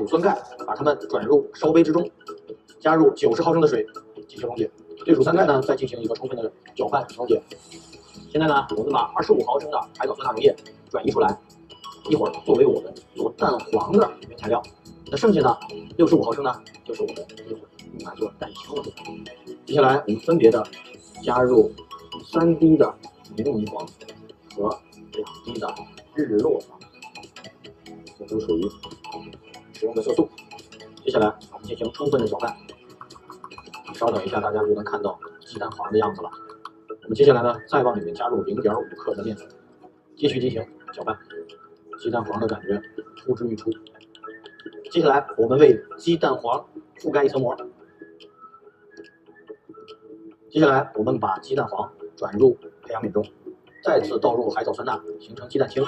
乳酸钙，把它们转入烧杯之中，加入90毫升的水进行溶解。对乳酸钙呢，再进行一个充分的搅拌溶解。现在呢，我们把25毫升的海藻酸钠溶液转移出来，一会儿作为我们做蛋黄的原材料。那剩下的65毫升呢，就是我们一会儿用来做蛋清的部分。接下来我们分别的加入3滴的牛泥黄和2滴的日落黄，这都属于使用的色素。接下来我们进行充分的搅拌。稍等一下，大家就能看到鸡蛋黄的样子了。我们接下来呢，再往里面加入0.5克的面粉，继续进行搅拌，鸡蛋黄的感觉呼之欲出。接下来我们为鸡蛋黄覆盖一层膜。接下来我们把鸡蛋黄转入培养皿中，再次倒入海藻酸钠，形成鸡蛋清。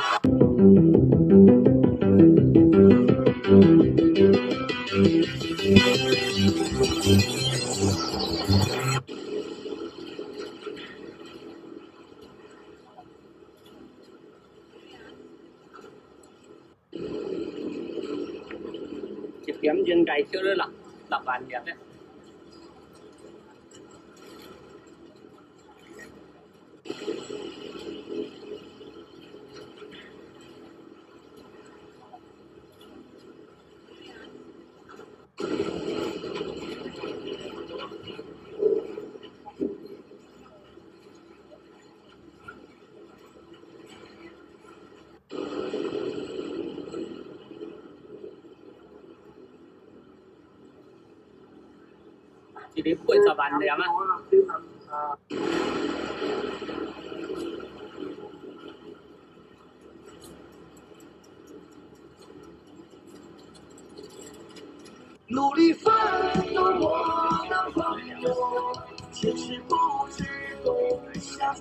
kiếm chân cái chưa nữa là bàn đẹp đấy. Thì đến buổi chào bán đẹp á.努力奋斗，我能放手，前世不知冬夏。